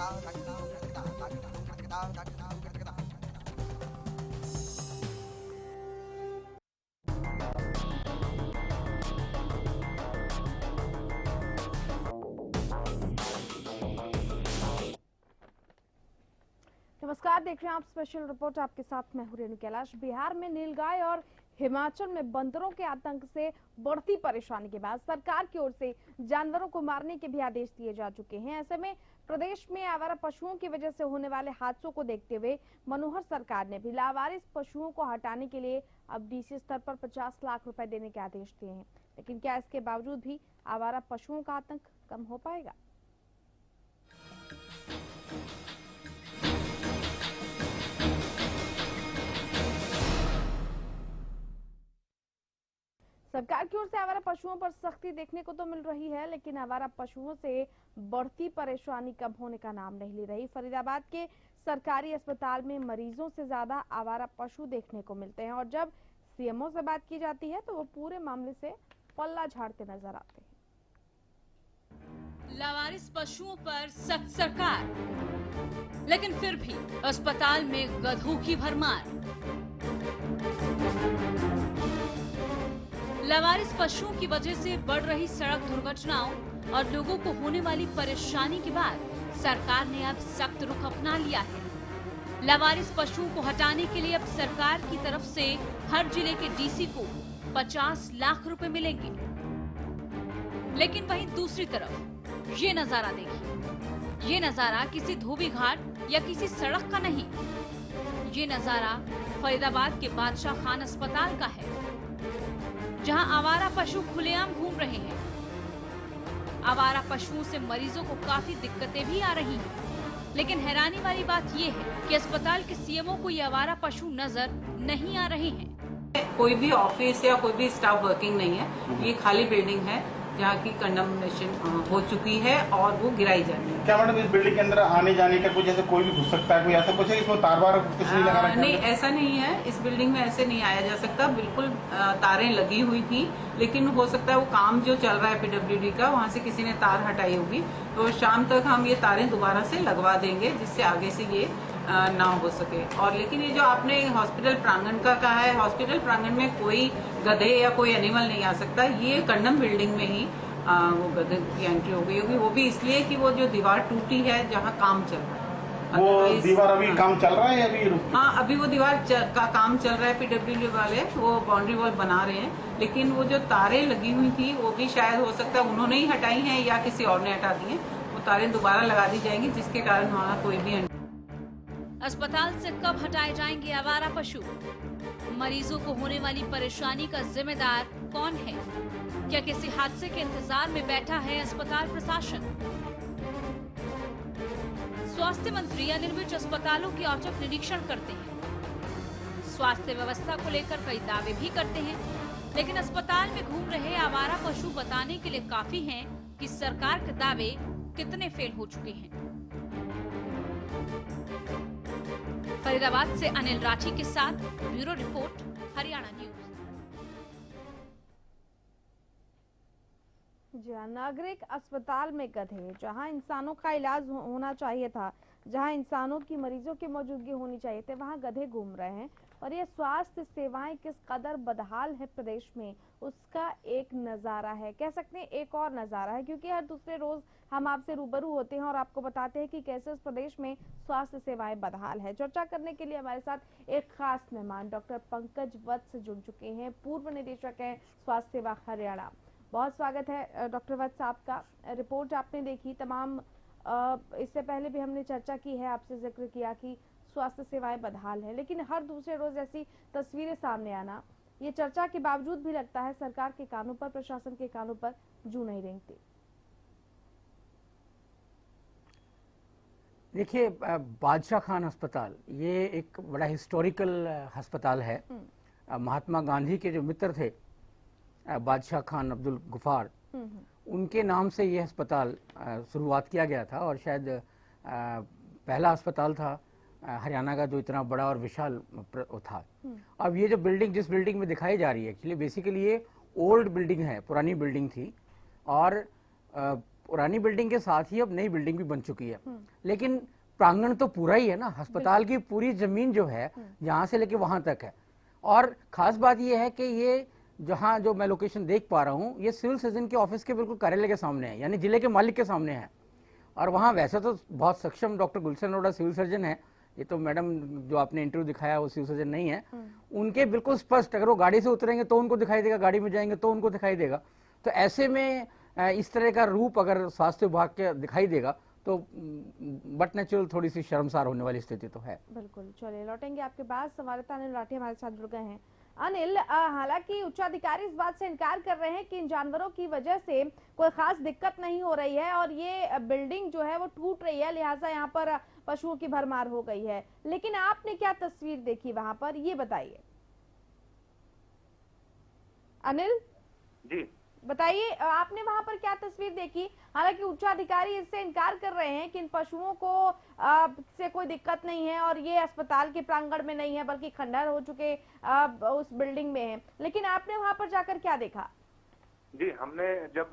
नमस्कार, देख रहे हैं आप स्पेशल रिपोर्ट। आपके साथ मैं हूं रेणु कैलाश। बिहार में नीलगाय और हिमाचल में बंदरों के आतंक से बढ़ती परेशानी के बाद सरकार की ओर से जानवरों को मारने के भी आदेश दिए जा चुके हैं। ऐसे में प्रदेश में आवारा पशुओं की वजह से होने वाले हादसों को देखते हुए मनोहर सरकार ने भी लावारिस पशुओं को हटाने के लिए अब डीसी स्तर पर 50 लाख रुपए देने के आदेश दिए हैं। लेकिन क्या इसके बावजूद भी आवारा पशुओं का आतंक कम हो पाएगा? सरकार की ओर से आवारा पशुओं पर सख्ती देखने को तो मिल रही है, लेकिन आवारा पशुओं से बढ़ती परेशानी कम होने का नाम नहीं ले रही। फरीदाबाद के सरकारी अस्पताल में मरीजों से ज्यादा आवारा पशु देखने को मिलते हैं और जब सीएमओ से बात की जाती है तो वो पूरे मामले से पल्ला झाड़ते नजर आते हैं। लावारिस पशुओं पर सख्त सरकार, लेकिन फिर भी अस्पताल में गधों की भरमार। लावारिस पशुओं की वजह से बढ़ रही सड़क दुर्घटनाओं और लोगों को होने वाली परेशानी के बाद सरकार ने अब सख्त रुख अपना लिया है। लावारिस पशुओं को हटाने के लिए अब सरकार की तरफ से हर जिले के डीसी को 50 लाख रुपए मिलेंगे। लेकिन वहीं दूसरी तरफ ये नजारा देखिए। ये नजारा किसी धोबी घाट या किसी सड़क का नहीं, ये नजारा फरीदाबाद के बादशाह खान अस्पताल का है, जहां आवारा पशु खुलेआम घूम रहे हैं। आवारा पशुओं से मरीजों को काफी दिक्कतें भी आ रही हैं। लेकिन हैरानी वाली बात यह है कि अस्पताल के सीएमओ को ये आवारा पशु नजर नहीं आ रहे हैं। कोई भी ऑफिस या कोई भी स्टाफ वर्किंग नहीं है। ये खाली बिल्डिंग है जहाँ की कंडमनेशन हो चुकी है और वो गिराई जानी है। क्या मैडम इस बिल्डिंग के अंदर आने जाने का कुछ ऐसे कोई भी घुस सकता है, कोई ऐसा कुछ है इसमें तार वार कुछ नहीं लगा रखा? नहीं, ऐसा नहीं है। इस बिल्डिंग में ऐसे नहीं आया जा सकता। बिल्कुल तारें लगी हुई थी, लेकिन हो सकता है वो काम जो चल रहा है पीडब्ल्यूडी का, वहाँ से किसी ने तार हटाई होगी। तो शाम तक हम ये तारें दोबारा से लगवा देंगे जिससे आगे से ये ना हो सके। और लेकिन ये जो आपने हॉस्पिटल प्रांगण का कहा है, हॉस्पिटल प्रांगण में कोई गधे या कोई एनिमल नहीं आ सकता। ये कंडम बिल्डिंग में ही वो गधे की एंट्री हो गई होगी, वो भी इसलिए कि वो जो दीवार टूटी है जहाँ काम चल रहा है। वो दीवार अभी काम चल रहा है अभी? हाँ, अभी वो दीवार का काम चल रहा है। पीडब्ल्यूडी वाले वो बाउंड्री वॉल बना रहे हैं, लेकिन वो जो तारें लगी हुई थी वो भी शायद हो सकता है उन्होंने ही हटाई हैं या किसी और ने हटा दी है। वो तारें दोबारा लगा दी जाएंगी जिसके कारण वहाँ कोई भी। अस्पताल से कब हटाए जाएंगे आवारा पशु? मरीजों को होने वाली परेशानी का जिम्मेदार कौन है? क्या किसी हादसे के इंतजार में बैठा है अस्पताल प्रशासन? स्वास्थ्य मंत्री अनिल विज अस्पतालों की औचक निरीक्षण करते हैं। स्वास्थ्य व्यवस्था को लेकर कई दावे भी करते हैं, लेकिन अस्पताल में घूम रहे आवारा पशु बताने के लिए काफी हैं कि सरकार के दावे कितने फेल हो चुके हैं। फरीदाबाद से अनिल राठी के साथ ब्यूरो रिपोर्ट, हरियाणा न्यूज। नागरिक अस्पताल में गधे, जहां इंसानों का इलाज होना चाहिए था, जहां इंसानों की मरीजों की मौजूदगी होनी चाहिए थी, वहां गधे घूम रहे हैं। और ये स्वास्थ्य सेवाएं किस कदर बदहाल है प्रदेश में, उसका एक नजारा है, कह सकते हैं एक और नजारा है, क्योंकि हर दूसरे रोज हम आपसे रूबरू होते हैं और आपको बताते हैं कि कैसे इस प्रदेश में स्वास्थ्य सेवाएं बदहाल है। चर्चा करने के लिए हमारे साथ एक खास मेहमान डॉक्टर पंकज वत्स जुड़ चुके हैं, पूर्व निदेशक हैं स्वास्थ्य सेवा हरियाणा। बहुत स्वागत है डॉक्टर वत्स आपका। रिपोर्ट आपने देखी तमाम, इससे पहले भी हमने चर्चा की है, आपसे जिक्र किया कि स्वास्थ्य सेवाएं बदहाल है, लेकिन हर दूसरे रोज ऐसी तस्वीरें सामने आना, ये चर्चा के बावजूद भी लगता है सरकार के कानों पर, प्रशासन के कानों पर जू नहीं रेंगती। देखिए, बादशाह खान अस्पताल ये एक बड़ा हिस्टोरिकल अस्पताल है। महात्मा गांधी के जो मित्र थे बादशाह खान अब्दुल गफ्फार, उनके नाम से ये अस्पताल शुरुआत किया गया था और शायद पहला अस्पताल था हरियाणा का जो इतना बड़ा और विशाल था। अब ये जो बिल्डिंग जिस बिल्डिंग में दिखाई जा रही है, एक्चुअली बेसिकली ये ओल्ड बिल्डिंग है, पुरानी बिल्डिंग थी और पुरानी बिल्डिंग के साथ ही अब नई बिल्डिंग भी बन चुकी है, लेकिन प्रांगण तो पूरा ही है ना, अस्पताल की पूरी जमीन जो है यहाँ से लेके वहां तक है। और खास बात यह है कि ये जहाँ जो मैं लोकेशन देख पा रहा हूँ, ये सिविल सर्जन के ऑफिस के बिल्कुल कार्यालय के सामने है, यानी जिले के मालिक के सामने है। और वहाँ वैसे तो बहुत सक्षम डॉक्टर गुलशन अरोड़ा सिविल सर्जन है, ये तो मैडम जो आपने इंटरव्यू दिखाया वो सिविल सर्जन नहीं है, उनके बिल्कुल स्पष्ट, अगर वो गाड़ी से उतरेंगे तो उनको दिखाई देगा, गाड़ी में जाएंगे तो उनको दिखाई देगा। तो ऐसे में इस तरह का रूप अगर स्वास्थ्य विभाग के दिखाई देगा तो बट नेचुरल थोड़ी सी शर्मसार होने वाली स्थिति तो है। बिल्कुल, चलिए लौटेंगे आपके पास। संवाददाता अनिल राठी हमारे साथ जुड़ गए हैं। अनिल, हालांकि उच्चाधिकारी इस बात से इनकार कर रहे हैं कि इन जानवरों की वजह से कोई खास दिक्कत नहीं हो रही है और ये बिल्डिंग जो है वो टूट रही है, लिहाजा यहाँ पर पशुओं की भरमार हो गई है, लेकिन आपने क्या तस्वीर देखी वहां पर, ये बताइए। अनिल जी बताइए, आपने वहां पर क्या तस्वीर देखी? हालांकि उच्चाधिकारी इससे इनकार कर रहे हैं कि इन पशुओं को से कोई दिक्कत नहीं है और ये अस्पताल के प्रांगण में नहीं है बल्कि खंडहर हो चुके उस बिल्डिंग में है, लेकिन आपने वहां पर जाकर क्या देखा? जी, हमने जब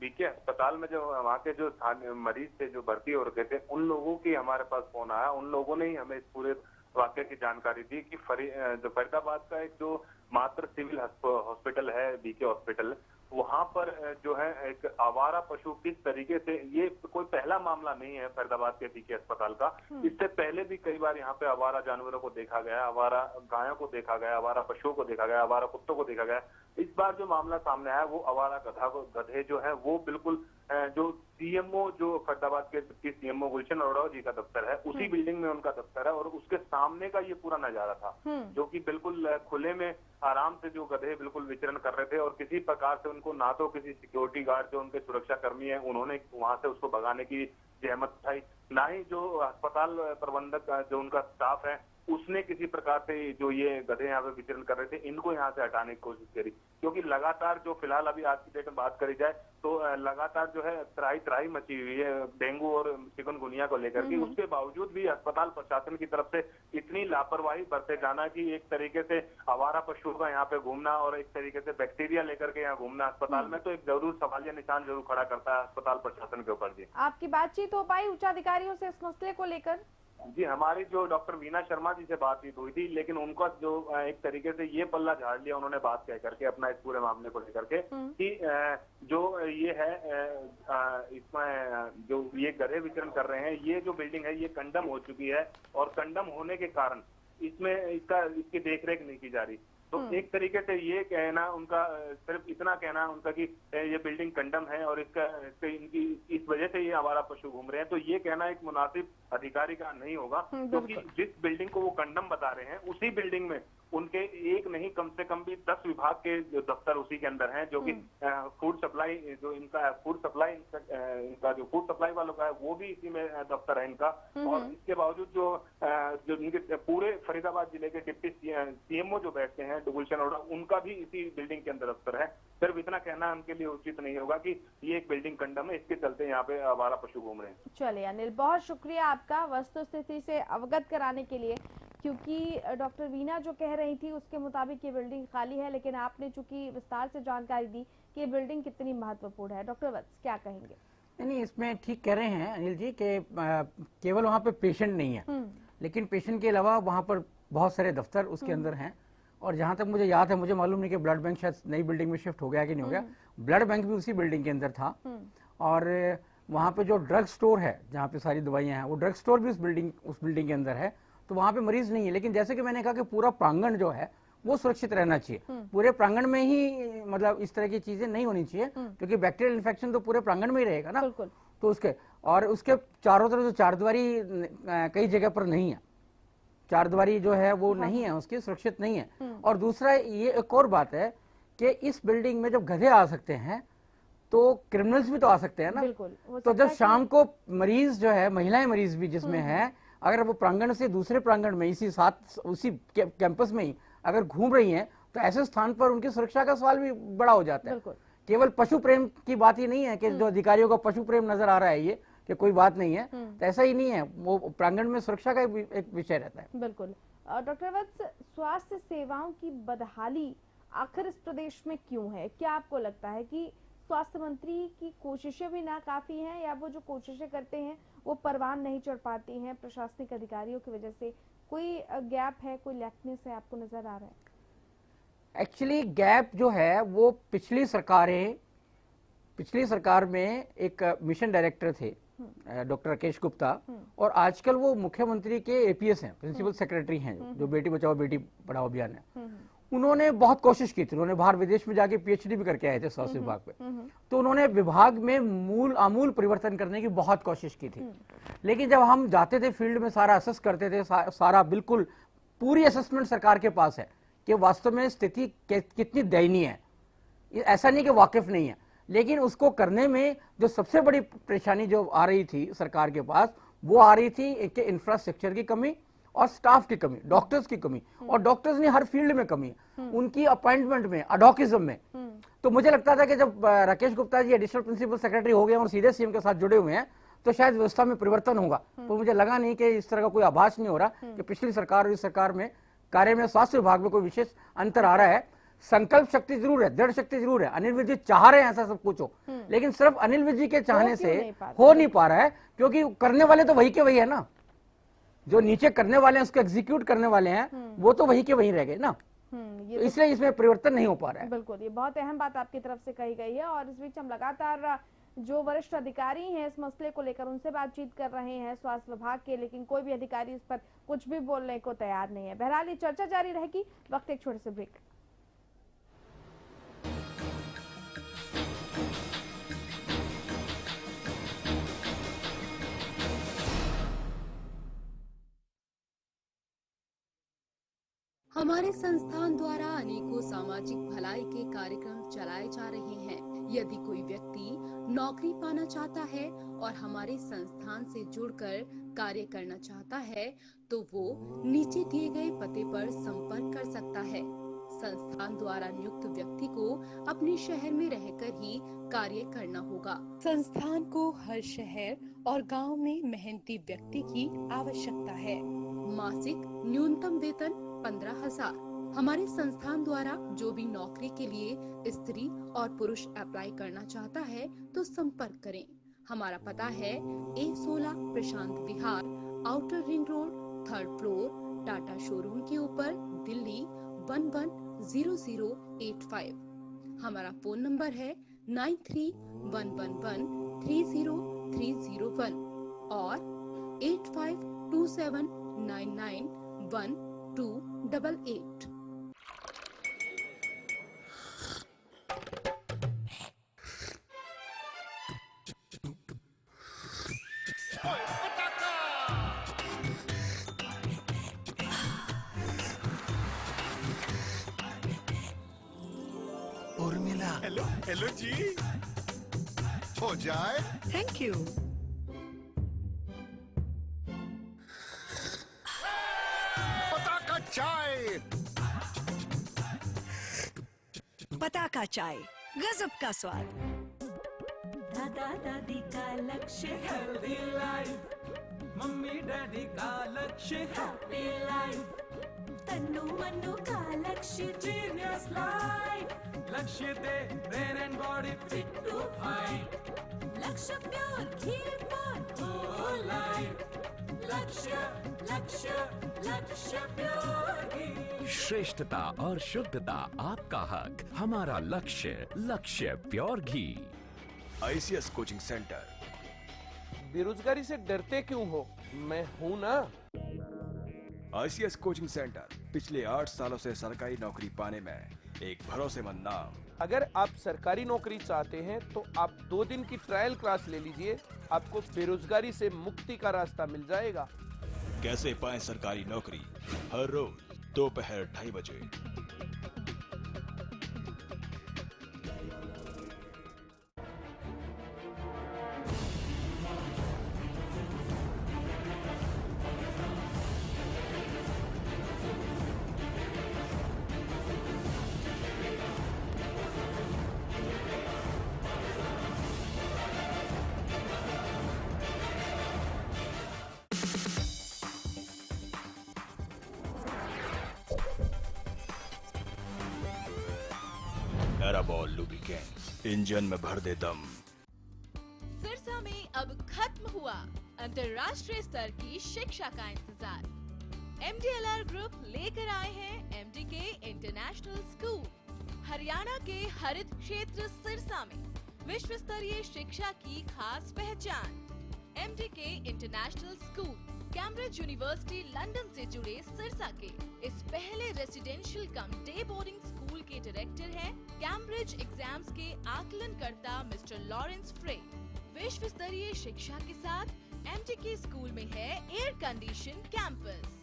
बीके अस्पताल में जो वहाँ के जो मरीज थे जो भर्ती हो रखे थे, उन लोगों की हमारे पास फोन आया। उन लोगों ने ही हमें इस पूरे वाकये की जानकारी दी कि जो फरीदाबाद का एक जो मात्र सिविल हॉस्पिटल है, बीके हॉस्पिटल, वहां पर जो है एक आवारा पशु किस तरीके से, ये कोई पहला मामला नहीं है फरीदाबाद के बीके अस्पताल का। इससे पहले भी कई बार यहाँ पे आवारा जानवरों को देखा गया, आवारा गायों को देखा गया, आवारा पशुओं को देखा गया, आवारा कुत्तों को देखा गया। इस बार जो मामला सामने आया वो आवारा गधे जो है वो बिल्कुल जो सीएमओ जो फरीदाबाद के सीएमओ गुलशन अरोड़ा जी का दफ्तर है, उसी बिल्डिंग में उनका दफ्तर है और उसके सामने का ये पूरा नजारा था, जो कि बिल्कुल खुले में आराम से जो गधे बिल्कुल विचरण कर रहे थे और किसी प्रकार से उनको ना तो किसी सिक्योरिटी गार्ड जो उनके सुरक्षा कर्मी है उन्होंने वहां से उसको भगाने की जहमत उठाई, ना ही जो अस्पताल प्रबंधक जो उनका स्टाफ है उसने किसी प्रकार से जो ये गधे यहाँ पे विचरण कर रहे थे इनको यहाँ से हटाने की कोशिश करी। क्योंकि लगातार जो फिलहाल अभी आज की डेट में बात करी जाए तो लगातार जो है त्राही मची हुई है डेंगू और चिकनगुनिया को लेकर के, उसके बावजूद भी अस्पताल प्रशासन की तरफ से इतनी लापरवाही बरते जाना कि एक तरीके से आवारा पशुओं का यहाँ पे घूमना और एक तरीके से बैक्टीरिया लेकर के यहाँ घूमना अस्पताल में, तो एक जरूर सवालिया निशान जरूर खड़ा करता है अस्पताल प्रशासन के ऊपर। जी, आपकी बातचीत हो पाई उच्चाधिकारियों से इस मसले को लेकर? जी, हमारी जो डॉक्टर वीना शर्मा जी से बातचीत हुई थी, लेकिन उनका जो एक तरीके से ये पल्ला झाड़ लिया उन्होंने बात कह करके अपना इस पूरे मामले को लेकर के कि जो ये है इसमें जो ये गधे विचरण कर रहे हैं, ये जो बिल्डिंग है ये कंडम हो चुकी है और कंडम होने के कारण इसमें इसकी देखरेख नहीं की जा रही। तो एक तरीके से ये कहना उनका, सिर्फ इतना कहना उनका कि ये बिल्डिंग कंडम है और इनकी इस वजह से ये आवारा पशु घूम रहे हैं, तो ये कहना एक मुनासिब अधिकारी का नहीं होगा, क्योंकि जिस बिल्डिंग को वो कंडम बता रहे हैं उसी बिल्डिंग में उनके एक नहीं कम से कम भी 10 विभाग के जो दफ्तर उसी के अंदर हैं, जो कि फूड सप्लाई जो इनका फूड सप्लाई इनका जो फूड सप्लाई वालों का है वो भी इसी में दफ्तर है इनका। और इसके बावजूद जो इनके पूरे फरीदाबाद जिले के डिप्टी सीएमओ जो बैठते हैं गुलशन अरोड़ा, उनका भी इसी बिल्डिंग के अंदर दफ्तर है। सिर्फ इतना कहना उनके लिए उचित नहीं होगा कि ये एक बिल्डिंग कंडम है, इसके चलते यहाँ पे आवारा पशु घूम रहे हैं। चलिए अनिल, बहुत शुक्रिया आपका वस्तु स्थिति से अवगत कराने के लिए, क्योंकि डॉक्टर वीना जो कह रही थी उसके मुताबिक ये बिल्डिंग खाली है, लेकिन आपने चूंकि विस्तार से जानकारी दी कि ये बिल्डिंग कितनी महत्वपूर्ण है। डॉक्टर वत्स क्या कहेंगे? नहीं, इसमें ठीक कह रहे हैं अनिल जी कि केवल वहाँ पे पेशेंट नहीं है, लेकिन पेशेंट के अलावा वहाँ पर बहुत सारे दफ्तर उसके अंदर हैं। और जहाँ तक मुझे याद है, मुझे मालूम नहीं कि ब्लड बैंक शायद नई बिल्डिंग में शिफ्ट हो गया कि नहीं हो गया, ब्लड बैंक भी उसी बिल्डिंग के अंदर था। और वहाँ पे जो ड्रग स्टोर है जहाँ पे सारी दवाइयाँ हैं, वो ड्रग स्टोर भी उस बिल्डिंग के अंदर है। तो वहाँ पे मरीज नहीं है, लेकिन जैसे कि मैंने कहा कि पूरा प्रांगण जो है वो सुरक्षित रहना चाहिए। पूरे प्रांगण में ही मतलब इस तरह की चीजें नहीं होनी चाहिए, क्योंकि बैक्टीरियल इन्फेक्शन तो पूरे प्रांगण में ही रहेगा ना। तो उसके चारों तरफ जो चारदीवारी कई जगह पर नहीं है, चारदीवारी जो है वो नहीं है, उसकी सुरक्षित नहीं है। और दूसरा ये एक और बात है कि इस बिल्डिंग में जब गधे आ सकते हैं तो क्रिमिनल्स भी तो आ सकते हैं ना। तो जब शाम को मरीज जो है, महिलाएं मरीज भी जिसमें है, अगर वो प्रांगण से दूसरे प्रांगण में उसी कैंपस में ही अगर घूम रही हैं, तो ऐसे स्थान पर उनकी सुरक्षा का सवाल भी बड़ा हो जाता है। केवल पशु प्रेम की बात ही नहीं है कि जो अधिकारियों का पशु प्रेम नजर आ रहा है ये कि कोई बात नहीं है, तो ऐसा ही नहीं है, वो प्रांगण में सुरक्षा का एक विषय रहता है। बिल्कुल। डॉक्टर वत्स, स्वास्थ्य सेवाओं की बदहाली आखिर इस प्रदेश में क्यों है? क्या आपको लगता है कि स्वास्थ्य मंत्री की कोशिशें भी नाकाफी हैं, या वो जो कोशिशें करते हैं वो परवान नहीं चढ़ पाती हैं प्रशासनिक अधिकारियों की वजह से? कोई गैप है, कोई लैकनेस है, आपको नजर आ रहा है? एक्चुअली गैप जो है वो पिछली सरकार में एक मिशन डायरेक्टर थे डॉक्टर राकेश गुप्ता, और आजकल वो मुख्यमंत्री के एपीएस हैं, प्रिंसिपल सेक्रेटरी हैं, जो बेटी बचाओ बेटी पढ़ाओ अभियान है। उन्होंने बहुत कोशिश की थी, उन्होंने बाहर विदेश में जाके पीएचडी भी करके आए थे स्वास्थ्य विभाग में, तो उन्होंने विभाग में आमूल परिवर्तन करने की बहुत कोशिश की थी। लेकिन जब हम जाते थे फील्ड में, सारा असेस करते थे, सारा बिल्कुल पूरी असेसमेंट सरकार के पास है कि वास्तव में स्थिति कितनी दयनीय है, ऐसा नहीं कि वाकिफ नहीं है, लेकिन उसको करने में जो सबसे बड़ी परेशानी जो आ रही थी सरकार के पास, वो आ रही थी एक इंफ्रास्ट्रक्चर की कमी और स्टाफ की कमी, डॉक्टर्स की कमी, और डॉक्टर्स ने हर फील्ड में कमी है, उनकी अपॉइंटमेंट में, अडॉकिज्म में। तो मुझे लगता था कि जब Rakesh Gupta ji additional principal secretary हो गए और सीधे सीएम के साथ जुड़े हुए हैं, तो शायद व्यवस्था में परिवर्तन होगा। तो मुझे लगा नहीं कि इस तरह का कोई आभास नहीं हो रहा कि पिछली सरकार और इस सरकार में कार्य में, स्वास्थ्य विभाग में कोई विशेष अंतर आ रहा है। संकल्प शक्ति जरूर है, दृढ़ शक्ति जरूर है, अनिल विज जी चाह रहे हैं ऐसा सब कुछ हो, लेकिन सिर्फ अनिल विज जी के चाहने से हो नहीं पा रहा है, क्योंकि करने वाले तो वही के वही है ना, जो नीचे करने वाले हैं, उसको एग्जीक्यूट करने वाले हैं, वो तो वही के वही रह गए ना। ये तो इसलिए इसमें परिवर्तन नहीं हो पा रहा है। बिल्कुल, ये बहुत अहम बात आपकी तरफ से कही गई है, और इस बीच हम लगातार जो वरिष्ठ अधिकारी हैं इस मसले को लेकर उनसे बातचीत कर रहे हैं स्वास्थ्य विभाग के, लेकिन कोई भी अधिकारी इस पर कुछ भी बोलने को तैयार नहीं है। बहरहाल ये चर्चा जारी रहेगी। वक्त एक छोटे से ब्रेक। हमारे संस्थान द्वारा अनेकों सामाजिक भलाई के कार्यक्रम चलाए जा रहे हैं। यदि कोई व्यक्ति नौकरी पाना चाहता है और हमारे संस्थान से जुड़कर कार्य करना चाहता है, तो वो नीचे दिए गए पते पर संपर्क कर सकता है। संस्थान द्वारा नियुक्त व्यक्ति को अपने शहर में रहकर ही कार्य करना होगा। संस्थान को हर शहर और गांव में मेहनती व्यक्ति की आवश्यकता है। मासिक न्यूनतम वेतन 15,000। हमारे संस्थान द्वारा जो भी नौकरी के लिए स्त्री और पुरुष अप्लाई करना चाहता है तो संपर्क करें। हमारा पता है A16 Prashant Vihar, outer ring road, 3rd floor, Tata showroom के ऊपर, दिल्ली 110085। हमारा फोन नंबर है 9311130301 और 8527991288। उर्मिला, हेलो हेलो जी, हो जाए। Thank you. पताका चाय, पताका चाय, गजब का स्वाद। दादा दादी का लक्ष्य हेल्दी लाइफ, मम्मी डैडी का लक्ष्य हैप्पी लाइफ, तन्नू मन्नू का लक्ष्य जीनियस लाइफ, लक्ष्य दे brain and body fit to fight, Lakshya pure ghee for whole life, Lakshya Lakshya लक्ष्य प्योर घी। श्रेष्ठता और शुद्धता आपका हक, हमारा लक्ष्य, लक्ष्य प्योर घी। ICS coaching centre. बेरोजगारी से डरते क्यों हो? मैं हूँ ना। ICS कोचिंग सेंटर पिछले 8 सालों से सरकारी नौकरी पाने में एक भरोसेमंद नाम। अगर आप सरकारी नौकरी चाहते हैं तो आप 2 दिन की ट्रायल क्लास ले लीजिए, आपको बेरोजगारी से मुक्ति का रास्ता मिल जाएगा। कैसे पाएं सरकारी नौकरी? हर रोज दोपहर 2:30 बजे। Arabol Lubricants. इंजन में भर दे दम। सिरसा में अब खत्म हुआ अंतर्राष्ट्रीय स्तर की शिक्षा का इंतजार। MDLR ग्रुप लेकर आए हैं MDK इंटरनेशनल स्कूल। हरियाणा के हरित क्षेत्र सिरसा में विश्व स्तरीय शिक्षा की खास पहचान। MDK international school Cambridge university London से जुड़े सिरसा के इस पहले रेसिडेंशियल कम डे बोर्डिंग स्कूल के डायरेक्टर हैं कैम्ब्रिज एग्जाम्स के आकलनकर्ता मिस्टर लॉरेंस फ्रे। विश्व स्तरीय शिक्षा के साथ MDK स्कूल में है एयर कंडीशन कैंपस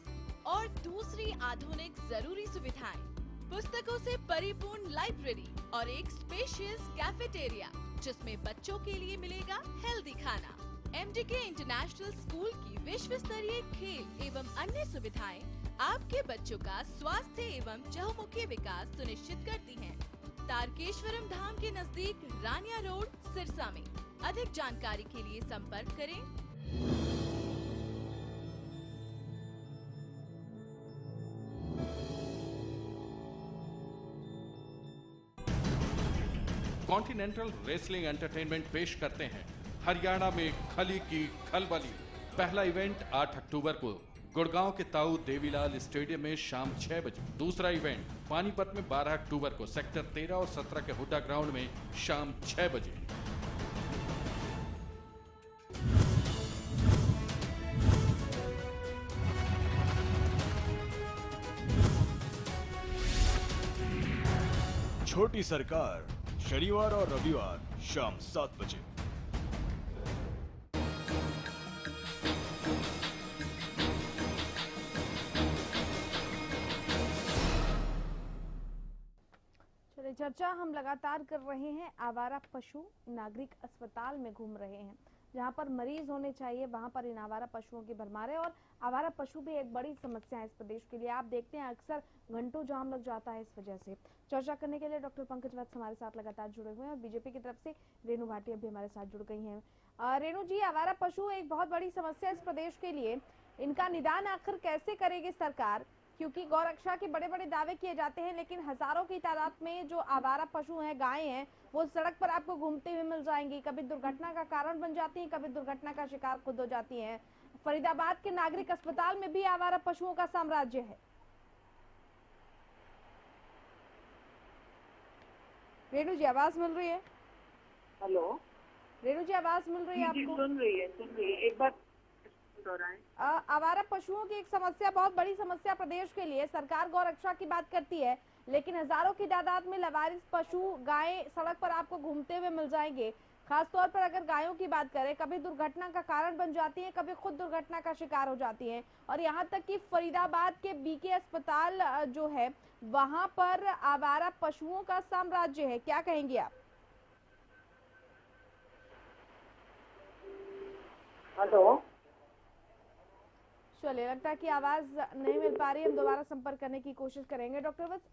और दूसरी आधुनिक जरूरी सुविधाएं, पुस्तकों से परिपूर्ण लाइब्रेरी और एक स्पेशियस कैफेटेरिया जिसमें बच्चों के लिए मिलेगा हेल्दी खाना। MDK इंटरनेशनल स्कूल की विश्व स्तरीय खेल एवं अन्य सुविधाएं आपके बच्चों का स्वास्थ्य एवं चहुमुखी विकास सुनिश्चित करती हैं। तारकेश्वरम धाम के नजदीक रानिया रोड सिरसा में। अधिक जानकारी के लिए संपर्क करें। कॉन्टिनेंटल रेसलिंग एंटरटेनमेंट पेश करते हैं हरियाणा में खली की खलबली। पहला इवेंट 8 अक्टूबर को गुड़गांव के ताऊ देवीलाल स्टेडियम में शाम 6 बजे। दूसरा इवेंट पानीपत में 12 अक्टूबर को सेक्टर 13 और 17 के हुड्डा ग्राउंड में शाम 6 बजे। छोटी सरकार शनिवार और रविवार शाम 7 बजे। चलिए चर्चा हम लगातार कर रहे हैं। आवारा पशु नागरिक अस्पताल में घूम रहे हैं। जहां पर मरीज होने चाहिए वहां पर इन आवारा पशुओं की भरमार है और आवारा पशु भी एक बड़ी समस्या है इस प्रदेश के लिए। आप देखते हैं अक्सर घंटों जाम लग जाता है इस वजह से। चर्चा करने के लिए डॉक्टर पंकज वत्स हमारे साथ लगातार जुड़े हुए हैं और बीजेपी की तरफ से रेणु भाटिया भी हमारे साथ जुड़ गई हैं। रेणु जी, आवारा पशु एक बहुत बड़ी समस्या इस प्रदेश के लिए, इनका निदान आखिर कैसे करेगी सरकार? क्योंकि गौरक्षा के बड़े बड़े दावे किए जाते हैं लेकिन हजारों की तादाद में जो आवारा पशु हैं, गायें हैं, वो सड़क पर आपको घूमते हुए मिल जाएंगी। कभी दुर्घटना का कारण बन जाती हैं, कभी दुर्घटना का शिकार खुद हो जाती हैं। फरीदाबाद के नागरिक अस्पताल में भी आवारा पशुओं का साम्राज्य है। रेणु जी, आवाज मिल रही है? हेलो रेणु जी, आवाज मिल रही है आपको? सुन रही है। एक बार आवारा पशुओं की एक समस्या, बहुत बड़ी समस्या प्रदेश के लिए। सरकार गौरक्षा की बात करती है लेकिन हजारों की तादाद में लवारिस पशु गायें सड़क पर आपको घूमते हुए मिल जाएंगे। खासतौर पर अगर गायों की बात करें, कभी दुर्घटना का कारण बन जाती है, कभी खुद दुर्घटना का शिकार हो जाती हैं। और यहाँ तक कि फरीदाबाद के BK अस्पताल जो है वहां पर आवारा पशुओं का साम्राज्य है। क्या कहेंगे आप? हेलो, चलिए, लगता है कि आवाज नहीं मिल पा रही। हम दोबारा संपर्क करने की कोशिश करेंगे। डॉक्टर वत्स,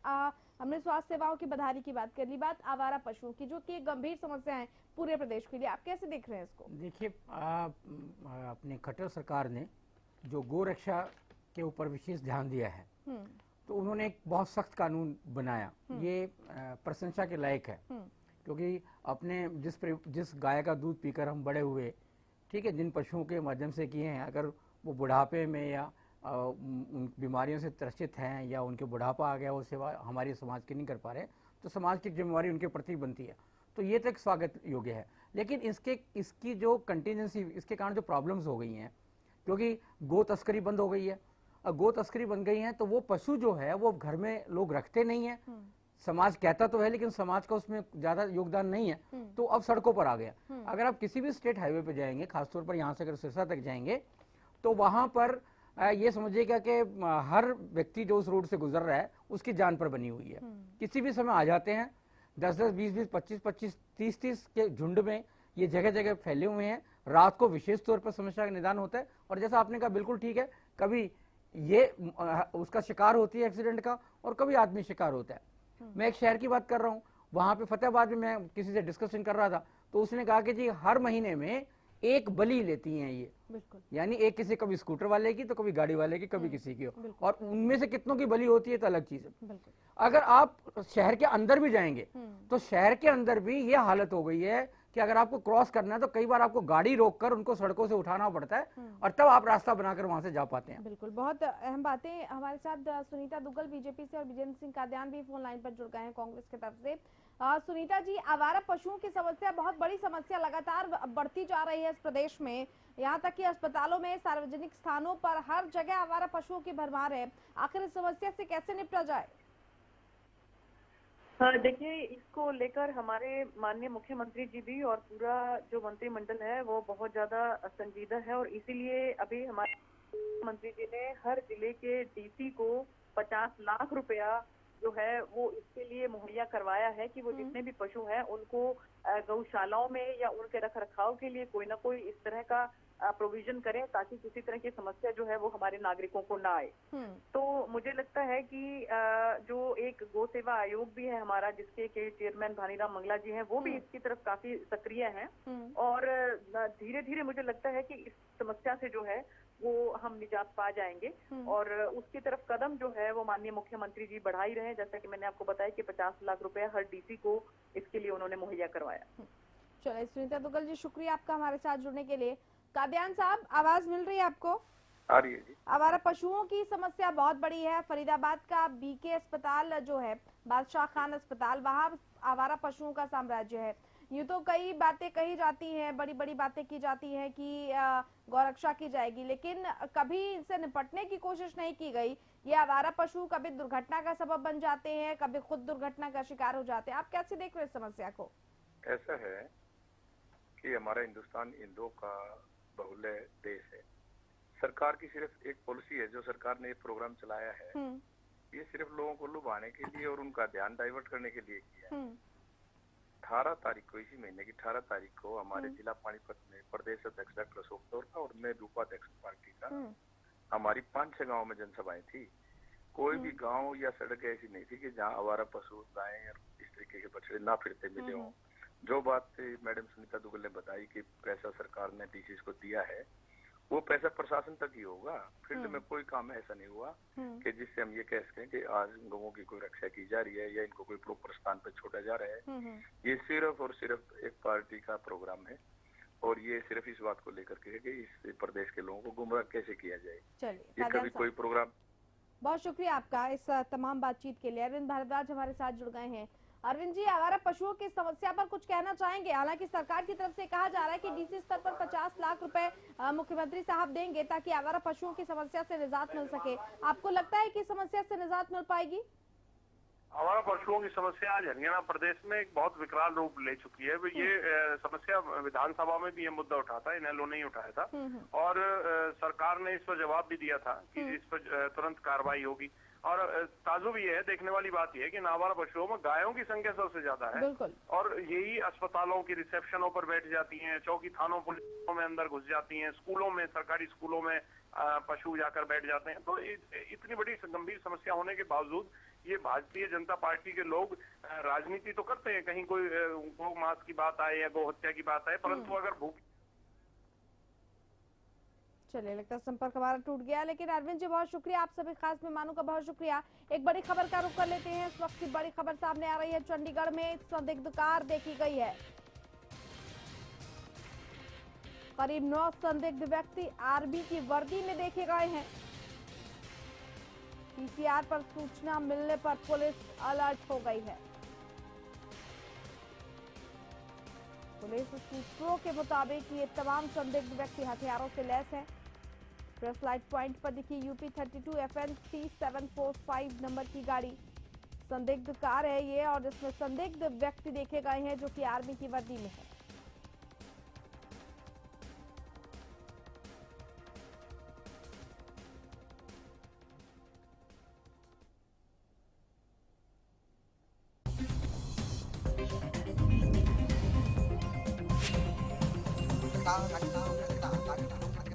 हमने स्वास्थ्य सेवाओं की बदहाली की बात कर ली, बात आवारा पशुओं की जो कि गंभीर समस्या है पूरे प्रदेश के लिए, आप कैसे देख रहे हैं इसको? देखिए, अपने खट्टर सरकार ने जो गौ रक्षा के ऊपर विशेष ध्यान दिया है तो उन्होंने एक बहुत सख्त कानून बनाया। ये प्रशंसा के लायक है क्योंकि अपने जिस गाय का दूध पीकर हम बड़े हुए, ठीक है, जिन पशुओं के माध्यम से किए हैं, अगर वो बुढ़ापे में या उन बीमारियों से त्रसित हैं या उनके बुढ़ापा आ गया, वो सेवा हमारी समाज की नहीं कर पा रहे, तो समाज की जिम्मेवारी उनके प्रति बनती है। तो ये तो एक स्वागत योग्य है। लेकिन इसकी जो कंटिजेंसी, इसके कारण जो प्रॉब्लम्स हो गई हैं, क्योंकि गो तस्करी बंद हो गई है। और गो तस्करी बन गई है तो वो पशु जो है वो घर में लोग रखते नहीं है। समाज कहता तो है लेकिन समाज का उसमें ज्यादा योगदान नहीं है, तो अब सड़कों पर आ गया। अगर आप किसी भी स्टेट हाईवे पे जाएंगे, खासतौर पर यहाँ से अगर सिरसा तक जाएंगे, तो वहां पर ये समझिएगा कि हर व्यक्ति जो उस रोड से गुजर रहा है उसकी जान पर बनी हुई है। किसी भी समय आ जाते हैं, 10-10, 20-20, 25-25, 30-30 के झुंड में ये जगह जगह फैले हुए हैं। रात को विशेष तौर पर समस्या का निदान होता है। और जैसा आपने कहा, बिल्कुल ठीक है, कभी ये उसका शिकार होती है एक्सीडेंट का और कभी आदमी शिकार होता है। मैं एक शहर की बात कर रहा हूँ, वहां पे फतेहाबाद में मैं किसी से डिस्कशन कर रहा था तो उसने कहा कि जी हर महीने में एक बलि लेती हैं ये, बिल्कुल। यानी एक किसी कभी स्कूटर वाले की तो कभी गाड़ी वाले की, कभी किसी की हो, और उनमें से कितनों की बलि होती है तो अलग चीज है। अगर आप शहर के अंदर भी जाएंगे तो शहर के अंदर भी ये हालत हो गई है कि अगर आपको क्रॉस करना है तो कई बार आपको गाड़ी रोककर उनको सड़कों से उठाना पड़ता है और तब आप रास्ता बनाकर वहां से जा पाते हैं। बिल्कुल, बहुत अहम बातें। हमारे साथ सुनीता दुग्गल बीजेपी से और विजेंद्र सिंह कादियान भी फोन लाइन पर जुड़ गए हैं कांग्रेस की तरफ से। सुनीता जी, आवारा पशुओं की समस्या बहुत बड़ी समस्या लगातार बढ़ती जा रही है इस प्रदेश में, यहाँ तक कि अस्पतालों में, सार्वजनिक स्थानों पर हर जगह आवारा पशुओं की भरमार है। आखिर इस समस्या से कैसे निपटा जाए? देखिए, इसको लेकर हमारे माननीय मुख्यमंत्री जी भी और पूरा जो मंत्रिमंडल है वो बहुत ज्यादा संजीदा है, और इसीलिए अभी हमारे मुख्यमंत्री जी ने हर जिले के डीसी को 50 लाख रुपया जो है वो इसके लिए मुहैया करवाया है कि वो जितने भी पशु हैं उनको गौशालाओं में या उनके रख रखाव के लिए कोई ना कोई इस तरह का प्रोविजन करें ताकि किसी तरह की समस्या जो है वो हमारे नागरिकों को ना आए। तो मुझे लगता है कि जो एक गौ सेवा आयोग भी है हमारा, जिसके के चेयरमैन भानीराम मंगला जी हैं, वो भी इसकी तरफ काफी सक्रिय हैं, और धीरे धीरे मुझे लगता है कि इस समस्या से जो है वो हम निजात पा जाएंगे, और उसकी तरफ कदम जो है वो माननीय मुख्यमंत्री जी बढ़ा ही रहे हैं। जैसा कि मैंने आपको बताया कि 50 लाख रुपया हर डीसी को इसके लिए उन्होंने मुहैया करवाया। चलिए सुनीता दुग्गल जी, शुक्रिया आपका हमारे साथ जुड़ने के लिए। कादियान साहब, आवाज मिल रही है आपको? आ रही है जी। आवारा पशुओं की समस्या बहुत बड़ी है। फरीदाबाद का बीके अस्पताल जो है, बादशाह खान अस्पताल, वहाँ आवारा पशुओं का साम्राज्य है। यूँ तो कई बातें कही जाती हैं, बड़ी बड़ी बातें की जाती हैं कि गौरक्षा की जाएगी, लेकिन कभी इनसे निपटने की कोशिश नहीं की गई। ये आवारा पशु कभी दुर्घटना का सबब बन जाते हैं, कभी खुद दुर्घटना का शिकार हो जाते हैं। आप कैसे देख रहे हैं इस समस्या को? ऐसा है कि हमारा हिंदुस्तान हिंदुओं का बहुल्य देश है। सरकार की सिर्फ एक पॉलिसी है, जो सरकार ने ये प्रोग्राम चलाया है, ये सिर्फ लोगों को लुभाने के लिए और उनका ध्यान डाइवर्ट करने के लिए किया है। 18 तारीख को, इसी महीने की 18 तारीख को हमारे जिला पानीपत में प्रदेश अध्यक्ष डॉक्टर अशोक तौर का और मैं उपाध्यक्ष पार्टी का, हमारी 5-6 गाँव में जनसभाएं थी। कोई भी गांव या सड़क ऐसी नहीं थी कि जहां आवारा पशु, गायें और इस तरीके के बछड़े ना फिरते मिले हों। जो बात मैडम सुनीता दुग्गल ने बताई कि पैसा सरकार ने डीसीज को दिया है, वो पैसा प्रशासन तक ही होगा। फील्ड में कोई काम ऐसा नहीं हुआ कि जिससे हम ये कह सकें कि आज गौओं की कोई रक्षा की जा रही है या इनको कोई प्रॉपर स्थान पर छोड़ा जा रहा है। ये सिर्फ और सिर्फ एक पार्टी का प्रोग्राम है, और ये सिर्फ इस बात को लेकर के है कि इस प्रदेश के लोगों को गुमराह कैसे किया जाए। चलिए, ये कभी कोई प्रोग्राम। बहुत शुक्रिया आपका इस तमाम बातचीत के लिए। अरविंद भारद्वाज हमारे साथ जुड़ गए हैं। अरविंद जी, आवारा पशुओं की समस्या पर कुछ कहना चाहेंगे? हालांकि सरकार की तरफ से कहा जा रहा है कि डीसी स्तर पर 50 लाख रुपए मुख्यमंत्री साहब देंगे ताकि आवारा पशुओं की समस्या से निजात मिल सके। आपको लगता है कि समस्या से निजात मिल पाएगी? आवारा पशुओं की समस्या आज हरियाणा प्रदेश में एक बहुत विकराल रूप ले चुकी है। ये समस्या विधानसभा में भी ये मुद्दा उठा था, इनेलो ने उठाया था, और सरकार ने इस पर जवाब भी दिया था कि इस पर तुरंत कार्रवाई होगी। और ताजुब ये है, देखने वाली बात यह है कि आवारा पशुओं में गायों की संख्या सबसे ज्यादा है, और यही अस्पतालों की रिसेप्शनों पर बैठ जाती हैं, चौकी थानों पुलिसों में अंदर घुस जाती हैं, स्कूलों में, सरकारी स्कूलों में पशु जाकर बैठ जाते हैं। तो इतनी बड़ी गंभीर समस्या होने के बावजूद ये भारतीय जनता पार्टी के लोग राजनीति तो करते हैं, कहीं कोई गौ मांस की बात आए या गौ हत्या की बात आए, परंतु अगर भूख। चलिए, लगता है संपर्क हमारा टूट गया, लेकिन अरविंद जी बहुत शुक्रिया, आप सभी खास मेहमानों का बहुत शुक्रिया। एक बड़ी खबर का रुख कर लेते हैं। इस वक्त की बड़ी खबर सामने आ रही है। चंडीगढ़ में संदिग्ध कार देखी गई है। करीब 9 संदिग्ध व्यक्ति आर्मी की वर्दी में देखे गए हैं। पीसीआर पर सूचना मिलने पर पुलिस अलर्ट हो गई है। पुलिस सूत्रों के मुताबिक ये तमाम संदिग्ध व्यक्ति हथियारों से लैस हैं। प्रेस लाइट पॉइंट पर दिखी यूपी 32 FN 3745 नंबर की गाड़ी संदिग्ध कार है ये, और जिसमें संदिग्ध व्यक्ति देखे गए हैं जो कि आर्मी की वर्दी में है। Hãy subscribe cho kênh Ghiền Mì Gõ để không bỏ lỡ